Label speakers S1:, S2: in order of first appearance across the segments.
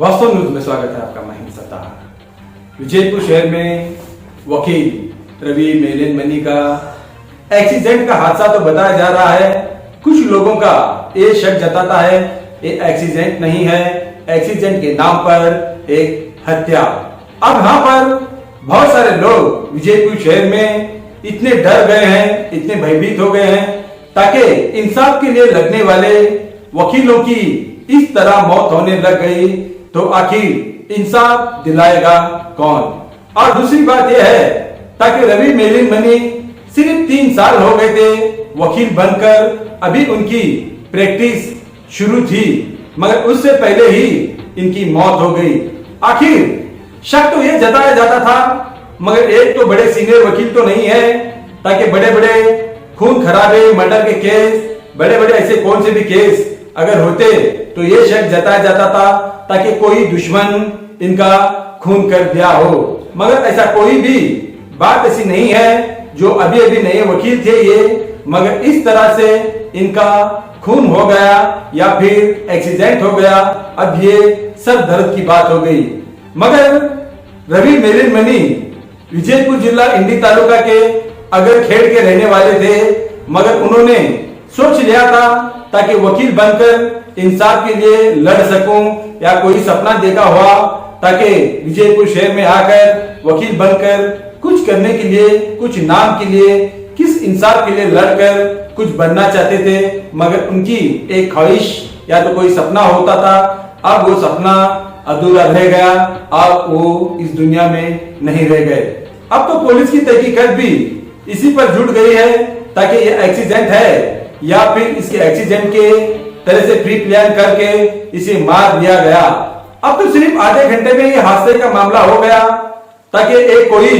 S1: वास्तव न्यूज में स्वागत है आपका। मैं सत्तार। विजयपुर शहर में वकील रवि मेलिन मनी का एक्सीडेंट का हादसा तो बताया जा रहा है। कुछ लोगों का ये शक जताता है ये एक्सीडेंट नहीं है, एक्सीडेंट के नाम पर एक हत्या। अब यहाँ पर बहुत सारे लोग विजयपुर शहर में इतने डर गए हैं, इतने भयभीत हो गए हैं ताकि इंसाफ के लिए लगने वाले वकीलों की इस तरह मौत होने लग गई तो आखिर इंसाफ दिलाएगा कौन। और दूसरी बात यह है ताकि रवि मेलिन मनी सिर्फ 3 साल हो गए थे वकील बनकर, अभी उनकी प्रैक्टिस शुरू थी मगर उससे पहले ही इनकी मौत हो गई। आखिर शक तो यह जताया जाता था मगर एक तो बड़े सीनियर वकील तो नहीं है ताकि बड़े बड़े खून खराबे मर्डर के केस, बड़े बड़े ऐसे कौन से भी केस अगर होते तो ये शक जताया जाता था ताकि कोई दुश्मन इनका खून कर दिया हो, मगर ऐसा कोई भी बात ऐसी नहीं है। जो अभी अभी नए वकील थे ये, मगर इस तरह से इनका खून हो गया या फिर एक्सीडेंट हो गया, अब ये सर दर्द की बात हो गई। मगर रवि मेलिन मनी विजयपुर जिला इंडी तालुका के अगर खेड़ के रहने वाले थे मगर उन्होंने सोच लिया था ताकि वकील बनकर इंसाफ के लिए लड़ सकूं या कोई सपना देखा हुआ ताकि विजयपुर शहर में आकर वकील बनकर कुछ करने के लिए, कुछ नाम के लिए, किस इंसाफ के लिए लड़कर कुछ बनना चाहते थे मगर उनकी एक ख्वाहिश या तो कोई सपना होता था, अब वो सपना अधूरा रह गया, अब वो इस दुनिया में नहीं रह गए। अब तो पुलिस की तहकीकात भी इसी पर जुट गई है ताकि ये एक्सीडेंट है या फिर इसके एक्सीडेंट के तरह से प्री प्लान करके इसे मार दिया गया। अब तो सिर्फ आधे घंटे में ये हादसे का मामला हो गया ताकि एक कोई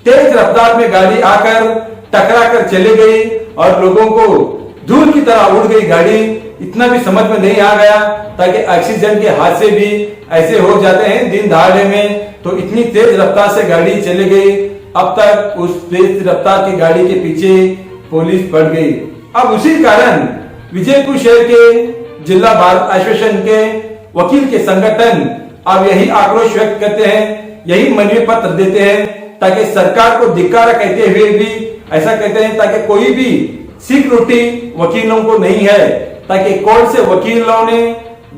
S1: तेज रफ्तार में गाड़ी आकर टकरा कर चली गई और लोगों को धूल की तरह उड़ गई गाड़ी। इतना भी समझ में नहीं आ गया ताकि एक्सीडेंट के हादसे भी ऐसे हो जाते हैं दिन दहाड़े में, तो इतनी तेज रफ्तार से गाड़ी चली गई। अब तक उस तेज रफ्तार की गाड़ी के पीछे पुलिस पड़ गई। अब उसी कारण विजयपुर शहर के जिला बार एसोसिएशन के वकील के संगठन अब यही आक्रोश व्यक्त करते हैं, यही मनवी पत्र देते हैं ताकि सरकार को धिक्कार कहते हुए भी ऐसा कहते हैं ताकि कोई भी सिक्योरिटी वकीलों को नहीं है, ताकि कोर्ट से वकीलों ने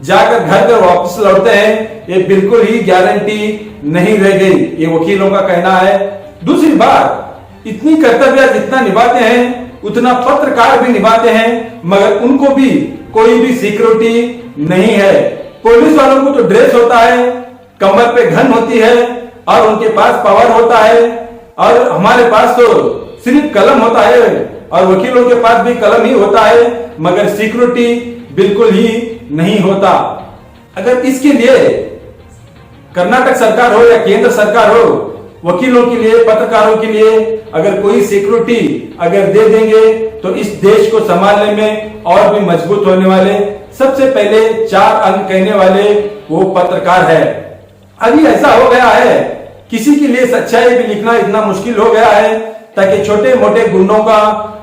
S1: जाकर घर पर वापस लौटते हैं ये बिल्कुल ही गारंटी नहीं रह गई, ये वकीलों का कहना है। दूसरी बात, इतनी कर्तव्य जितना निभाते हैं उतना पत्रकार भी निभाते हैं मगर उनको भी कोई भी सिक्योरिटी नहीं है। पुलिस वालों को तो ड्रेस होता है, कमर पे गन होती है और उनके पास पावर होता है, और हमारे पास तो सिर्फ कलम होता है और वकीलों के पास भी कलम ही होता है मगर सिक्योरिटी बिल्कुल ही नहीं होता। अगर इसके लिए कर्नाटक सरकार हो या केंद्र सरकार हो, वकीलों के लिए, पत्रकारों के लिए अगर कोई सिक्योरिटी अगर दे देंगे तो इस देश को संभालने में और भी मजबूत होने वाले सबसे पहले 4 अंक कहने वाले वो पत्रकार है। अभी ऐसा हो गया है किसी के लिए सच्चाई भी लिखना इतना मुश्किल हो गया है ताकि छोटे मोटे गुंडों का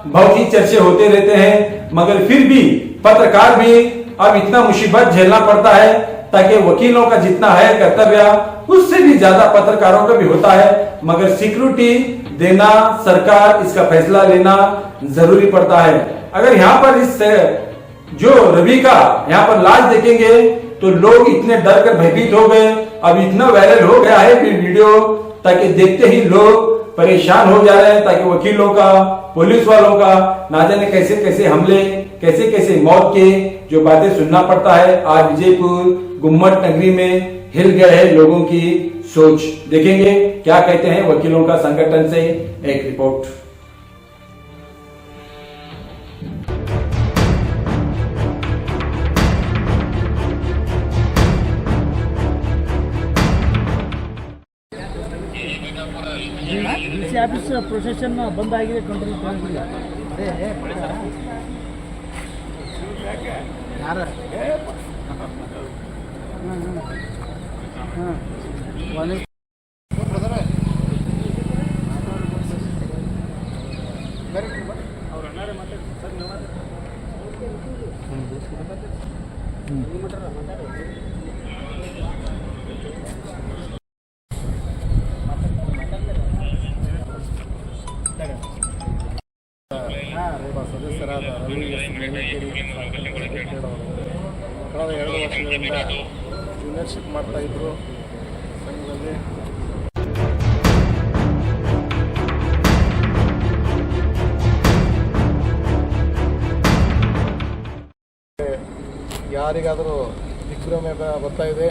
S1: बहुत ही चर्चे होते रहते हैं मगर फिर भी पत्रकार भी अब इतना मुसीबत झेलना पड़ता है ताकि वकीलों का जितना है कर्तव्य उससे भी ज्यादा पत्रकारों का भी होता है मगर सिक्योरिटी देना, सरकार इसका फैसला लेना जरूरी पड़ता है। अगर यहाँ पर इस जो रवि का यहाँ पर लाश देखेंगे तो लोग इतने डर कर भयभीत हो गए, अब इतना वायरल हो गया है फिर वीडियो ताकि देखते ही लोग परेशान हो जा रहे हैं ताकि वकीलों का, पुलिस वालों का ना जाने कैसे कैसे हमले, कैसे कैसे मौत के जो बातें सुनना पड़ता है। आज विजयपुर गुम्मट नगरी में हिल गए हैं लोगों की सोच। देखेंगे क्या कहते हैं वकीलों का संगठन से एक रिपोर्ट।
S2: ಆಫೀಸ್ ಪ್ರೊಸೆಷನ್ ಬಂದ್ ಆಗಿದೆ, ಕಂಟ್ರೋಲ್ ತಗೊಂಡಿಲ್ಲ. ಯಾರ
S3: ಸದಸ್ಯರಾದ ರವಿ ಎಸ್ ಮೇಲಕೇರಿ ಕಳೆದ 2 ವರ್ಷಗಳಿಂದ ಜೂನಿಯರ್ಶಿಪ್ ಮಾಡ್ತಾಯಿದ್ರು ಸಂಘದಲ್ಲಿ. ಯಾರಿಗಾದರೂ ದಿಗ್ಭ್ರಮೆ ಬರ್ತಾ ಇದೆ,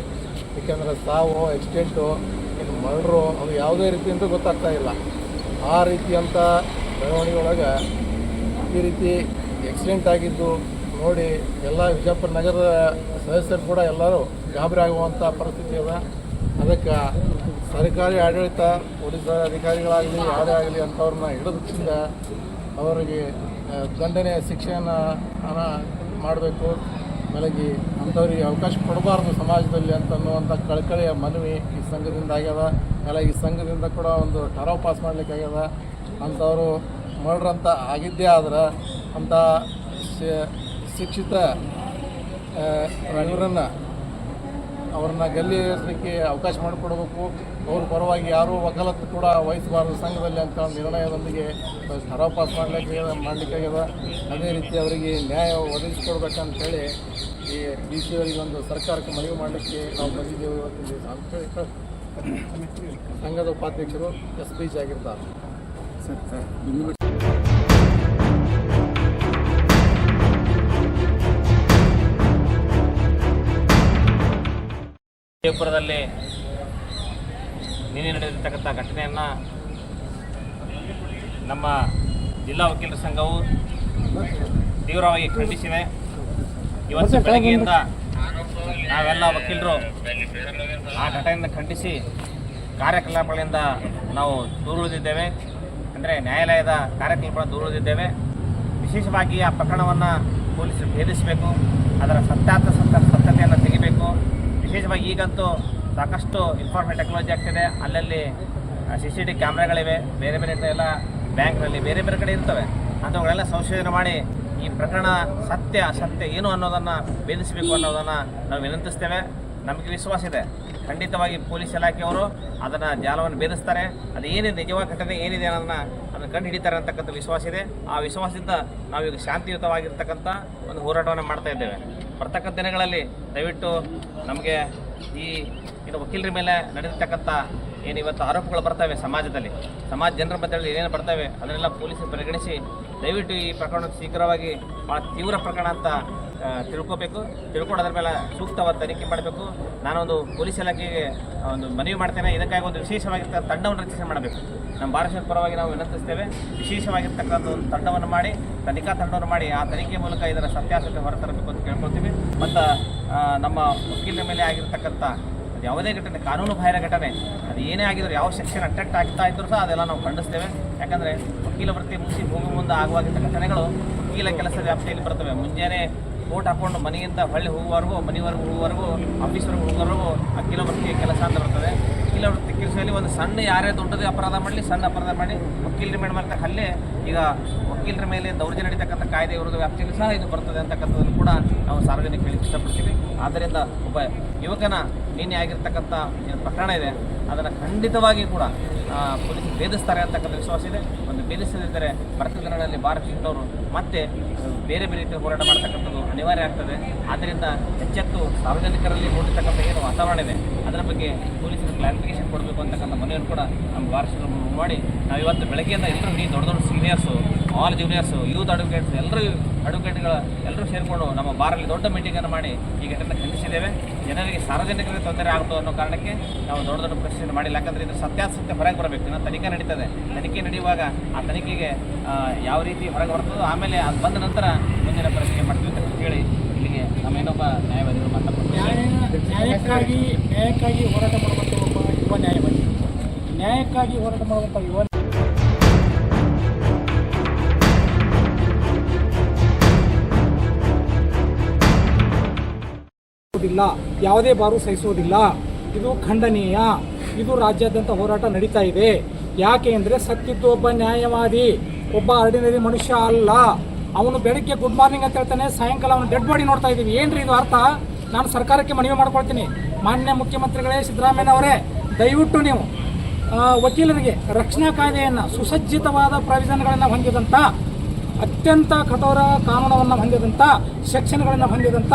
S3: ಏಕೆಂದರೆ ಸಾವು, ಆಕ್ಸಿಡೆಂಟು, ಇನ್ನು ಮರ್ಡ್ರು, ಅದು ಯಾವುದೇ ರೀತಿಯಿಂದ ಗೊತ್ತಾಗ್ತಾ ಇಲ್ಲ. ಆ ರೀತಿಯಂಥ ಬೆಳವಣಿಗೆ ಒಳಗೆ ಈ ರೀತಿ ಆಕ್ಸಿಡೆಂಟ್ ಆಗಿದ್ದು ನೋಡಿ ಎಲ್ಲ ವಿಜಯಪುರ ನಗರದ ಸದಸ್ಯರು ಕೂಡ ಎಲ್ಲರೂ ಗಾಬರಿ ಆಗುವಂಥ ಪರಿಸ್ಥಿತಿ ಅದ. ಅದಕ್ಕೆ ಸರ್ಕಾರಿ ಆಡಳಿತ, ಪೊಲೀಸ್ ಅಧಿಕಾರಿಗಳಾಗಲಿ ಯಾವುದೇ ಆಗಲಿ ಅಂಥವ್ರನ್ನ ಹಿಡಿದಿಂದ ಅವರಿಗೆ ದಂಡನೆ ಶಿಕ್ಷೆಯನ್ನು ಮಾಡಬೇಕು. ಬೆಳಗ್ಗೆ ಅಂಥವ್ರಿಗೆ ಅವಕಾಶ ಕೊಡಬಾರ್ದು ಸಮಾಜದಲ್ಲಿ ಅನ್ನುವಂಥ ಕಳಕಳಿಯ ಮನವಿ ಈ ಸಂಘದಿಂದ ಆಗ್ಯದ. ಆಮೇಲೆ ಈ ಸಂಘದಿಂದ ಕೂಡ ಒಂದು ಠರಾವ್ ಪಾಸ್ ಮಾಡಲಿಕ್ಕೆ ಆಗ್ಯದ. ಅಂಥವರು ಮರ್ಡ್ರ್ ಅಂತ ಆಗಿದ್ದೇ ಆದ್ರೆ ಅಂಥ ಶಿಕ್ಷಿತ ಇವರನ್ನು ಅವ್ರನ್ನ ಗಲ್ಲಿಸಲಿಕ್ಕೆ ಅವಕಾಶ ಮಾಡಿಕೊಡ್ಬೇಕು. ಅವ್ರ ಪರವಾಗಿ ಯಾರೂ ವಕಾಲತ್ತು ಕೂಡ ವಹಿಸಬಾರ್ದು ಸಂಘದಲ್ಲಿ ಅಂತ ಒಂದು ನಿರ್ಣಯದೊಂದಿಗೆ ಠರಾವ್ ಪಾಸ್ ಮಾಡಲಿಕ್ಕಾಗ್ಯದ. ಅದೇ ರೀತಿ ಅವರಿಗೆ ನ್ಯಾಯ ಒದಗಿಸ್ಕೊಡ್ಬೇಕಂತೇಳಿ ಈ ಡಿ ಸಿ ಅವರಿಗೆ ಒಂದು ಸರ್ಕಾರಕ್ಕೆ ಮನವಿ ಮಾಡಲಿಕ್ಕೆ ನಾವು ಬಂದಿದ್ದೇವೆ ಇವತ್ತಿನ ದಿವಸ ಅಂತೇಳಿ ಸಂಘದ ಉಪಾಧ್ಯಕ್ಷರು ಎಸ್ ಪಿ ಆಗಿರ್ತಾರೆ.
S4: ವಿಜಯಪುರದಲ್ಲಿ ನಿನ್ನೆ ನಡೆದಿರ್ತಕ್ಕಂಥ ಘಟನೆಯನ್ನು ನಮ್ಮ ಜಿಲ್ಲಾ ವಕೀಲರ ಸಂಘವು ತೀವ್ರವಾಗಿ ಖಂಡಿಸಿದೆ. ಇವತ್ತು ಬೆಳಗ್ಗೆಯಿಂದ ನಾವೆಲ್ಲ ವಕೀಲರು ಆ ಘಟನೆಯನ್ನು ಖಂಡಿಸಿ ಕಾರ್ಯಕಲಾಪಗಳಿಂದ ನಾವು ದೂರುಳಿದಿದ್ದೇವೆ. ಅಂದರೆ ನ್ಯಾಯಾಲಯದ ಕಾರ್ಯಕಲಾಪಗಳನ್ನು ದೂರುಳಿದಿದ್ದೇವೆ. ವಿಶೇಷವಾಗಿ ಆ ಪ್ರಕರಣವನ್ನು ಪೊಲೀಸರು ಭೇದಿಸಬೇಕು, ಅದರ ಸತ್ಯತೆಯನ್ನು ತೆಗಿಬೇಕು. ವಿಶೇಷವಾಗಿ ಈಗಂತೂ ಸಾಕಷ್ಟು ಇನ್ಫಾರ್ಮೇಷನ್ ಟೆಕ್ನಾಲಜಿ ಆಗ್ತಿದೆ. ಅಲ್ಲಲ್ಲಿ CCTV ಕ್ಯಾಮ್ರಾಗಳಿವೆ, ಬೇರೆ ಬೇರೆ ಎಲ್ಲ ಬ್ಯಾಂಕ್ನಲ್ಲಿ ಬೇರೆ ಬೇರೆ ಕಡೆ ಇರ್ತವೆ. ಅಂಥವುಗಳೆಲ್ಲ ಸಂಶೋಧನೆ ಮಾಡಿ ಈ ಪ್ರಕರಣ ಸತ್ಯ ಏನು ಅನ್ನೋದನ್ನು ಭೇದಿಸಬೇಕು ಅನ್ನೋದನ್ನು ನಾವು ವಿನಂತಿಸ್ತೇವೆ. ನಮಗೆ ವಿಶ್ವಾಸ ಇದೆ, ಖಂಡಿತವಾಗಿ ಪೊಲೀಸ್ ಇಲಾಖೆಯವರು ಅದನ್ನು ಜಾಲವನ್ನು ಭೇದಿಸ್ತಾರೆ. ಅದು ಏನಿದೆ, ನಿಜವಾದ ಘಟನೆ ಏನಿದೆ ಅದನ್ನು ಕಂಡು ಹಿಡಿತಾರೆ ಅಂತಕ್ಕಂಥ ವಿಶ್ವಾಸ ಇದೆ. ಆ ವಿಶ್ವಾಸದಿಂದ ನಾವೀಗ ಶಾಂತಿಯುತವಾಗಿರ್ತಕ್ಕಂಥ ಒಂದು ಹೋರಾಟವನ್ನು ಮಾಡ್ತಾ ಇದ್ದೇವೆ. ಬರ್ತಕ್ಕಂಥ ದಿನಗಳಲ್ಲಿ ದಯವಿಟ್ಟು ನಮಗೆ ಇದು ವಕೀಲರ ಮೇಲೆ ನಡೆದಿರ್ತಕ್ಕಂಥ ಏನು ಇವತ್ತು ಆರೋಪಗಳು ಬರ್ತವೆ ಸಮಾಜ ಜನರ ಮಧ್ಯದಲ್ಲಿ ಏನೇನು ಬರ್ತವೆ ಅದನ್ನೆಲ್ಲ ಪೊಲೀಸರು ಪರಿಗಣಿಸಿ ದಯವಿಟ್ಟು ಈ ಪ್ರಕರಣ ಶೀಘ್ರವಾಗಿ ಭಾಳ ತೀವ್ರ ಪ್ರಕರಣ ಅಂತ ತಿಳ್ಕೊಂಡು ಅದರ ಮೇಲೆ ಸೂಕ್ತವಾದ ತನಿಖೆ ಮಾಡಬೇಕು. ನಾನೊಂದು ಪೊಲೀಸ್ ಇಲಾಖೆಗೆ ಒಂದು ಮನವಿ ಮಾಡ್ತೇನೆ. ಇದಕ್ಕಾಗಿ ಒಂದು ವಿಶೇಷವಾಗಿರ್ತಕ್ಕಂಥ ತಂಡವನ್ನು ರಚನೆ ಮಾಡಬೇಕು. ನಮ್ಮ ಭಾರತದ ಪರವಾಗಿ ನಾವು ವಿನಂತಿಸ್ತೇವೆ. ವಿಶೇಷವಾಗಿರ್ತಕ್ಕಂಥ ಒಂದು ತಂಡವನ್ನು ಮಾಡಿ, ತನಿಖಾ ತಂಡವನ್ನು ಮಾಡಿ ಆ ತನಿಖೆ ಮೂಲಕ ಇದರ ಸತ್ಯಾಸತ್ಯ ಹೊರತರಬೇಕು ಅಂತ ಕೇಳ್ಕೊಳ್ತೀವಿ. ಮತ್ತು ನಮ್ಮ ವಕೀಲರ ಮೇಲೆ ಆಗಿರ್ತಕ್ಕಂಥ ಯಾವುದೇ ಘಟನೆ, ಕಾನೂನು ಬಾಹಿರ ಘಟನೆ, ಅದು ಏನೇ ಆಗಿದ್ರು, ಯಾವ ಸೆಕ್ಷನ್ ಅಟ್ರಾಕ್ಟ್ ಆಗ್ತಾ ಇದ್ದರೂ ಸಹ ಅದೆಲ್ಲ ನಾವು ಖಂಡಿಸ್ತೇವೆ. ಯಾಕಂದರೆ ವಕೀಲ ವೃತ್ತಿ ಮುಗಿಸಿ ಹೋಗುವ ಮುಂದೆ ಆಗುವಂಥ ಘಟನೆಗಳು ವಕೀಲ ಕೆಲಸದ ವ್ಯಾಪ್ತಿಯಲ್ಲಿ ಬರ್ತವೆ. ಮುಂಜಾನೆ ಕೋಟ್ ಹಾಕ್ಕೊಂಡು ಮನೆಯಿಂದ ಹೊಳ್ಳಿ ಹೋಗುವವರೆಗೂ, ಮನೆವರೆಗೂ ಹೋಗುವವರೆಗೂ, ಆಫೀಸ್ವರೆಗೂ ಹೋಗುವವರೆಗೂ ವಕೀಲ ವೃತ್ತಿಯ ಕೆಲಸ ಅಂತ ಬರ್ತದೆ. ವಕೀಲ ವೃತ್ತಿ ಕೆಲಸದಲ್ಲಿ ಒಂದು ಸಣ್ಣ ಯಾರೇ ದೊಡ್ಡದೇ ಅಪರಾಧ ಮಾಡಲಿ, ಸಣ್ಣ ಅಪರಾಧ ಮಾಡಿ ವಕೀಲರ ಮೇಲೆ ಮಾಡ್ತಕ್ಕ ಹಲ್ಲೆ, ಈಗ ವಕೀಲರ ಮೇಲೆ ದೌರ್ಜನ್ಯ ನಡೀತಕ್ಕಂಥ ಕಾಯ್ದೆ ವಿರುದ್ಧ ವ್ಯಾಪ್ತಿಯಲ್ಲಿ ಸಹ ಇದು ಬರ್ತದೆ ಅಂತಕ್ಕಂಥದ್ದನ್ನು ಕೂಡ ನಾವು ಸಾರ್ವಜನಿಕ ಹೇಳಲಿಕ್ಕೆ ಇಷ್ಟಪಡ್ತೀವಿ. ಆದ್ದರಿಂದ ಒಬ್ಬ ಯುವಕನ ನಿನ್ನೆ ಆಗಿರ್ತಕ್ಕಂಥ ಏನು ಪ್ರಕರಣ ಇದೆ ಅದನ್ನು ಖಂಡಿತವಾಗಿ ಕೂಡ ಪೊಲೀಸರು ಭೇದಿಸ್ತಾರೆ ಅಂತಕ್ಕಂಥ ವಿಶ್ವಾಸ ಇದೆ. ಒಂದು ಭೇದಿಸದಿದ್ದರೆ ಬರ್ತದ ದಿನಗಳಲ್ಲಿ ಭಾರತೀಯರು ಮತ್ತೆ ಬೇರೆ ಬೇರೆ ರೀತಿಯ ಹೋರಾಟ ಮಾಡ್ತಕ್ಕಂಥದ್ದು ಅನಿವಾರ್ಯ ಆಗ್ತದೆ. ಆದ್ದರಿಂದ ಎಚ್ಚೆತ್ತು ಸಾರ್ವಜನಿಕರಲ್ಲಿ ಮೂಡಿರ್ತಕ್ಕಂಥ ಏನು ವಾತಾವರಣ ಇದೆ ಅದರ ಬಗ್ಗೆ ಪೊಲೀಸರು ಕ್ಲಾರಿಫಿಕೇಶನ್ ಕೊಡಬೇಕು ಅಂತಕ್ಕಂಥ ಮನವಿಯನ್ನು ಕೂಡ ನಮ್ಮ ಭಾರತೀಯರು ಮಾಡಿ ನಾವು ಇವತ್ತು ಬೆಳಗ್ಗೆಯಿಂದ ಎಲ್ಲರೂ ದೊಡ್ಡ ದೊಡ್ಡ seniors, all juniors, youth advocates ಎಲ್ಲರೂ ಸೇರಿಕೊಂಡು ನಮ್ಮ ಬಾರಲ್ಲಿ ದೊಡ್ಡ ಮೀಟಿಂಗನ್ನು ಮಾಡಿ ಈ ಘಟನೆ ಖಂಡಿಸಿದ್ದೇವೆ. ಜನರಿಗೆ ಸಾರ್ವಜನಿಕರಿಗೆ ತೊಂದರೆ ಆಗುತ್ತದೆ ಅನ್ನೋ ಕಾರಣಕ್ಕೆ ನಾವು ದೊಡ್ಡ ಪ್ರಶ್ನೆ ಮಾಡಿಲ್ಲ. ಯಾಕಂದರೆ ಇದು ಸತ್ಯಾಸತ್ಯ ಹೊರಗೆ ಬರಬೇಕು. ಇನ್ನು ತನಿಖೆ ನಡೀತದೆ. ತನಿಖೆ ನಡೆಯುವಾಗ ಆ ತನಿಖೆಗೆ ಯಾವ ರೀತಿ ಹೊರಗೆ ಬರ್ತದೋ ಆಮೇಲೆ ಅದು ಬಂದ ನಂತರ ಮುಂದಿನ ಪ್ರಶ್ನೆ ಮಾಡ್ತೀವಿ ಅಂತ ಹೇಳಿ ಇಲ್ಲಿಗೆ ನಮ್ಮ ಇನ್ನೊಬ್ಬ ನ್ಯಾಯವಾದಿಗಳು ಮಾತಾಡ್ತಾರೆ.
S2: ನ್ಯಾಯಕ್ಕಾಗಿ ಹೋರಾಟ ಮಾಡುವಂಥ ಒಬ್ಬ ಯುವ ನ್ಯಾಯವಾದಿ, ನ್ಯಾಯಕ್ಕಾಗಿ ಹೋರಾಟ ಮಾಡುವಂಥ ಯುವ ಯಾವುದೇ ಬಾರು ಸಹಿಸುವುದಿಲ್ಲ. ಇದು ಖಂಡನೀಯ. ಇದು ರಾಜ್ಯಾದ್ಯಂತ ಹೋರಾಟ ನಡೀತಾ ಇದೆ. ಯಾಕೆ ಅಂದರೆ ಸತ್ತಿದ್ದು ಒಬ್ಬ ನ್ಯಾಯವಾದಿ, ಒಬ್ಬ ಆರ್ಡಿನರಿ ಮನುಷ್ಯ ಅಲ್ಲ. ಅವನು ಬೆಳಗ್ಗೆ ಗುಡ್ ಮಾರ್ನಿಂಗ್ ಅಂತ ಹೇಳ್ತಾನೆ, ಸಾಯಂಕಾಲ ಅವನು ಡೆಡ್ ಬಾಡಿ ನೋಡ್ತಾ ಇದ್ದೀವಿ. ಏನ್ರಿ ಇದು ಅರ್ಥ? ನಾನು ಸರ್ಕಾರಕ್ಕೆ ಮನವಿ ಮಾಡ್ಕೊಳ್ತೀನಿ, ಮಾನ್ಯ ಮುಖ್ಯಮಂತ್ರಿಗಳೇ ಸಿದ್ದರಾಮಯ್ಯನವರೇ, ದಯವಿಟ್ಟು ನೀವು ವಕೀಲರಿಗೆ ರಕ್ಷಣಾ ಕಾಯ್ದೆಯನ್ನು ಸುಸಜ್ಜಿತವಾದ ಪ್ರಾವಿಷನ್ಗಳನ್ನು ಹೊಂದಿದಂಥ, ಅತ್ಯಂತ ಕಠೋರ ಕಾನೂನನ್ನು ಹೊಂದಿದಂಥ, ಸೆಕ್ಷನ್ಗಳನ್ನು ಹೊಂದಿದಂಥ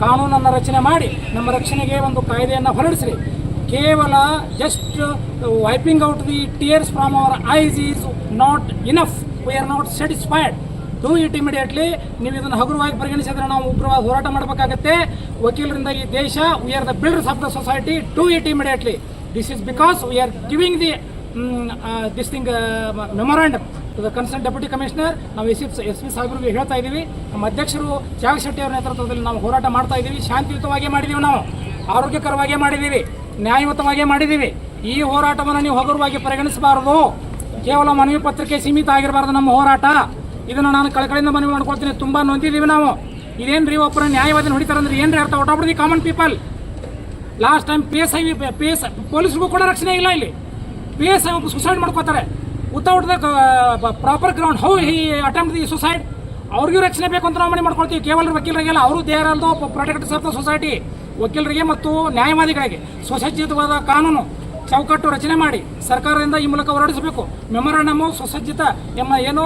S2: ಕಾನೂನನ್ನು ರಚನೆ ಮಾಡಿ ನಮ್ಮ ರಕ್ಷಣೆಗೆ ಒಂದು ಕಾಯ್ದೆಯನ್ನು ಹೊರಡಿಸ್ರಿ. ಕೇವಲ just wiping out the tears from our eyes is not enough. V are not satisfied. Do it immediately. ನೀವು ಇದನ್ನು ಹಗುರವಾಗಿ ಪರಿಗಣಿಸಿದ್ರೆ ನಾವು ಉಗ್ರವಾದ ಹೋರಾಟ ಮಾಡಬೇಕಾಗತ್ತೆ. ವಕೀಲರಿಂದ ಈ ದೇಶ, we are the builders of the society. Do it immediately. This is because we are giving the this thing memorandum to the concern deputy commissioner. ನಾವು ಎಸ್ ಪಿ ಸಾಹೇಬರಿಗೆ ಹೇಳ್ತಾ ಇದ್ದೀವಿ. ನಮ್ಮ ಅಧ್ಯಕ್ಷರು ತ್ಯಾಗ ಶೆಟ್ಟಿ ಅವರ ನೇತೃತ್ವದಲ್ಲಿ ನಾವು ಹೋರಾಟ ಮಾಡ್ತಾ ಇದ್ದೀವಿ. ಶಾಂತಿಯುತವಾಗಿ ಮಾಡಿದ್ದೀವಿ, ನಾವು ಆರೋಗ್ಯಕರವಾಗಿ ಮಾಡಿದ್ದೀವಿ, ನ್ಯಾಯಯುತವಾಗಿ ಮಾಡಿದ್ದೀವಿ. ಈ ಹೋರಾಟವನ್ನು ನೀವು ಹಗುರವಾಗಿ ಪರಿಗಣಿಸಬಾರದು. ಕೇವಲ ಮನವಿ ಪತ್ರಕ್ಕೆ ಸೀಮಿತ ಆಗಿರಬಾರ್ದು ನಮ್ಮ ಹೋರಾಟ. ಇದನ್ನು ನಾನು ಕಳಕಳಿಯಿಂದ ಮನವಿ ಮಾಡ್ಕೊಳ್ತೀನಿ. ತುಂಬ ನೊಂದಿದ್ದೀವಿ ನಾವು. ಇದೇನ್ರಿ ಒಬ್ಬರ ನ್ಯಾಯವಾದಿನ ಹೊಡಿತಾರಂದ್ರೆ ಏನ್ರಿ ಅರ್ಥ? Out of the common people. Last time P S ಪೊಲೀಸ್ಗೂ ಕೂಡ ರಕ್ಷಣೆ ಇಲ್ಲ. ಇಲ್ಲಿ PSI ಸುಸೈಡ್ ಮಾಡ್ಕೋತಾರೆ without the proper ground. How he attempt the suicide? ಅವ್ರಿಗೂ ರಕ್ಷಣೆ ಬೇಕು ಅಂತ ನಾವು ಮನೆ ಮಾಡ್ಕೊಳ್ತೀವಿ. ಕೇವಲ ವಕೀಲರಿಗೆಲ್ಲ, ಅವರು they are also protectors of the society. ವಕೀಲರಿಗೆ ಮತ್ತು ನ್ಯಾಯವಾದಿಗಳಿಗೆ ಸುಸಜ್ಜಿತವಾದ ಕಾನೂನು ಚೌಕಟ್ಟು ರಚನೆ ಮಾಡಿ ಸರ್ಕಾರದಿಂದ ಈ ಮೂಲಕ ಹೊರಡಿಸಬೇಕು. ಮೆಮೊರಾಂಡಮ್ ಸುಸಜ್ಜಿತ ಏನೋ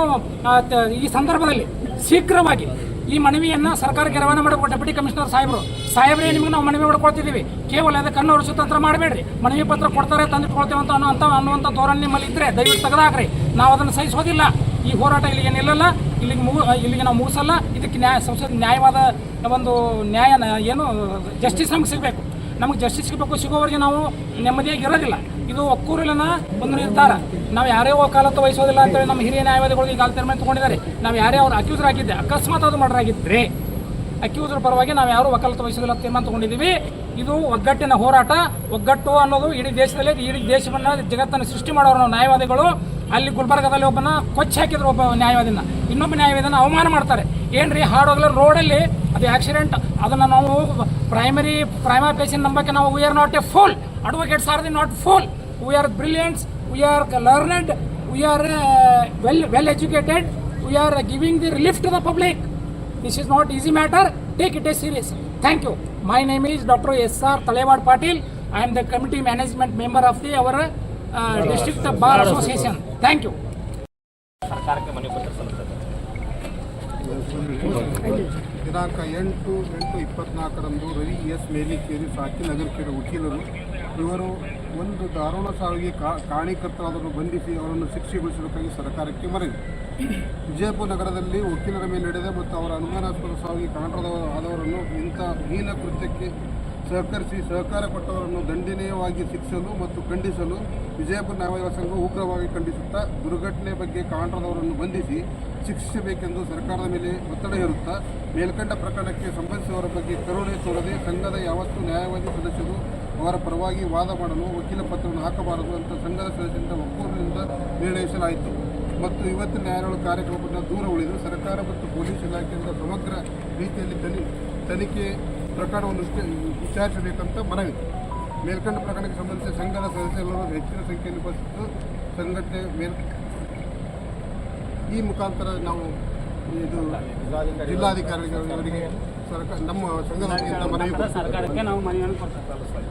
S2: ಈ ಸಂದರ್ಭದಲ್ಲಿ ಶೀಘ್ರವಾಗಿ ಈ ಮನವಿಯನ್ನು ಸರ್ಕಾರಕ್ಕೆ ರವಾನೆ ಮಾಡಬೇಕು. ಡೆಪ್ಯೂಟಿ ಕಮಿಷನರ್ ಸಾಹೇಬ್ರೇ, ನಿಮಗೆ ನಾವು ಮನವಿ ಮಾಡ್ಕೊಳ್ತಿದ್ದೀವಿ. ಕೇವಲ ಅದಕ್ಕೆ ಕಣ್ಣು ಹೊರಿಸೋ ತಂತ್ರ ಮಾಡಬೇಡ್ರಿ. ಮನವಿ ಪತ್ರ ಕೊಡ್ತಾರೆ, ತಂದಿಟ್ಕೊಳ್ತೇವೆ ಅನ್ನುವಂಥ ಧೋರಣೆ ನಿಮ್ಮಲ್ಲಿ ಇದ್ದರೆ ದಯವಿಟ್ಟು ತೆಗೆದಾಕ್ರಿ. ನಾವು ಅದನ್ನು ಸಹಿಸೋದಿಲ್ಲ. ಈ ಹೋರಾಟ ಇಲ್ಲಿಗೆ ನಿಲ್ಲಲ್ಲ, ಇಲ್ಲಿಗೆ ನಾವು ಮುಗಿಸಲ್ಲ. ಇದಕ್ಕೆ ನ್ಯಾಯವಾದ ಒಂದು ನ್ಯಾಯ ಏನು ಜಸ್ಟಿಸ್ ನಮ್ಗೆ ಸಿಗಬೇಕು. ನಮಗೆ ಜಸ್ಟಿಸ್ ಸಿಗಬೇಕು. ಸಿಗೋವರೆಗೆ ನಾವು ನೆಮ್ಮದಿಯಾಗಿ ಇರೋದಿಲ್ಲ. ಇದು ಒಕ್ಕೂರಿನ ಒಂದು ನಿರ್ಧಾರ. ನಾವು ಯಾರೇ ವಕಾಲತ್ತು ವಹಿಸೋದಿಲ್ಲ ಅಂತೇಳಿ ನಮ್ಮ ಹಿರಿಯ ನ್ಯಾಯವಾದಿಗಳು ಈಗ ತೀರ್ಮಾನ ತಗೊಂಡಿದ್ದಾರೆ. ನಾವು ಯಾರೇ ಅವ್ರು ಅಕ್ಯೂಸರ್ ಆಗಿದ್ದೆ, ಅಕಸ್ಮಾತ್ ಅದು ಮರ್ಡರ್ ಆಗಿದ್ದರೆ ಅಕ್ಯೂಸರ್ ಪರವಾಗಿ ನಾವು ಯಾರು ವಕಾಲತ್ತು ವಹಿಸೋದಿಲ್ಲ ತೀರ್ಮಾನ ತಗೊಂಡಿದ್ದೀವಿ. ಇದು ಒಗ್ಗಟ್ಟಿನ ಹೋರಾಟ. ಒಗ್ಗಟ್ಟು ಅನ್ನೋದು ಇಡೀ ದೇಶದಲ್ಲಿ, ಇಡೀ ದೇಶವನ್ನು, ಜಗತ್ತನ್ನು ಸೃಷ್ಟಿ ಮಾಡೋರು ನಾವು ನ್ಯಾಯವಾದಿಗಳು. ಅಲ್ಲಿ ಗುಲ್ಬರ್ಗದಲ್ಲಿ ಒಬ್ಬನ ಕೊಚ್ಚಿ ಹಾಕಿದ್ರು, ಒಬ್ಬ ನ್ಯಾಯವಾದಿನ, ಇನ್ನೊಬ್ಬ ನ್ಯಾಯವಾದಿನ ಅವಮಾನ ಮಾಡ್ತಾರೆ. ಏನ್ರಿ ಹಾಡೋಗ್ಲ ರೋಡಲ್ಲಿ ಅದು ಆಕ್ಸಿಡೆಂಟ್, ಅದನ್ನು ನಾವು ಪ್ರೈಮಾ ಪೇಷನ್ ನಂಬಕ್ಕೆ ನಾವು we are not a fool. Advocates are the not fool. We are brilliants, we are learned, we are well educated, we are giving the relief to the public. This is not easy matter. Take it as serious. Thank you. My name is Dr. S.R. Talewad Patil. I am the committee management member of our district bar association. Thank you.
S4: ಸರ್ಕಾರಕ್ಕೆ ಮನವಿ ಪತ್ರ ಸಲ್ಲಿಸುತ್ತದೆ.
S3: ದಿನಾಂಕ 8/8/24 Ravi S ಮೇಲಿಕೇರಿ ಸಾಕಿನಗರಕೆರೆ ವಕೀಲರು ಇವರು ಒಂದು ದಾರುಣ ಸಾವಿಗೆ ಕಾರಣೀಕರ್ತರಾದನ್ನು ಬಂಧಿಸಿ ಅವರನ್ನು ಶಿಕ್ಷೆಗೊಳಿಸಬೇಕಾಗಿ ಸರ್ಕಾರಕ್ಕೆ ಮನವಿ. ವಿಜಯಪುರ ನಗರದಲ್ಲಿ ವಕೀಲರ ಮೇಲೆ ನಡೆದ ಮತ್ತು ಅವರ ಅನುಮಾನಾಸ್ಪದ ಸಾವಿಗೆ ಕಾರಣರಾದವರನ್ನು ಇಂಥ ಹೀನ ಕೃತ್ಯಕ್ಕೆ ಸಹಕರಿಸಿ ಸಹಕಾರ ಕೊಟ್ಟವರನ್ನು ದಂಡನೀಯವಾಗಿ ಶಿಕ್ಷಲು ಮತ್ತು ಖಂಡಿಸಲು ವಿಜಯಪುರ ನ್ಯಾಯವಾದಿಗಳ ಸಂಘ ಉಗ್ರವಾಗಿ ಖಂಡಿಸುತ್ತಾ ದುರ್ಘಟನೆ ಬಗ್ಗೆ ಕಾರಣರಾದವರನ್ನು ಬಂಧಿಸಿ ಶಿಕ್ಷಿಸಬೇಕೆಂದು ಸರ್ಕಾರದ ಮೇಲೆ ಒತ್ತಡ ಹೇರುತ್ತಾ ಮೇಲ್ಕಂಡ ಪ್ರಕರಣಕ್ಕೆ ಸಂಬಂಧಿಸಿದವರ ಬಗ್ಗೆ ಕರುಣೆ ತೋರದೆ ಸಂಘದ ಯಾವತ್ತೂ ನ್ಯಾಯವಾದಿ ಸದಸ್ಯರು ಅವರ ಪರವಾಗಿ ವಾದ ಮಾಡಲು ವಕೀಲ ಪತ್ರವನ್ನು ಹಾಕಬಾರದು ಅಂತ ಸಂಘದ ಸದಸ್ಯರಿಂದ ಒಕ್ಕೂರಿನಿಂದ ನಿರ್ಣಯಿಸಲಾಯಿತು. ಮತ್ತು ಇವತ್ತಿನ ನ್ಯಾಯಾಲಯಗಳ ಕಾರ್ಯಕ್ರಮದಿಂದ ದೂರ ಉಳಿದು ಸರ್ಕಾರ ಮತ್ತು ಪೊಲೀಸ್ ಇಲಾಖೆಯಿಂದ ಸಮಗ್ರ ರೀತಿಯಲ್ಲಿ ತನಿಖೆ ಪ್ರಕರಣವನ್ನು ವಿಚಾರಿಸಬೇಕಂತ ಮನವಿ. ಮೇಲ್ಕಂಡ ಪ್ರಕರಣಕ್ಕೆ ಸಂಬಂಧಿಸಿದ ಸಂಘದ ಸದಸ್ಯರು ಹೆಚ್ಚಿನ ಸಂಖ್ಯೆಯಲ್ಲಿ ಉಪಸ್ಥಿತರು ಸಂಘಟನೆ ಈ ಮುಖಾಂತರ ನಾವು ಇದು ಜಿಲ್ಲಾಧಿಕಾರಿಗಳಿಗೆ ನಮ್ಮ ಸಂಘದ ಮನವಿ
S4: ಸರ್ಕಾರಕ್ಕೆ ನಾವು ಮನವಿಯನ್ನು ಕೊಡ್ತೀವಿ.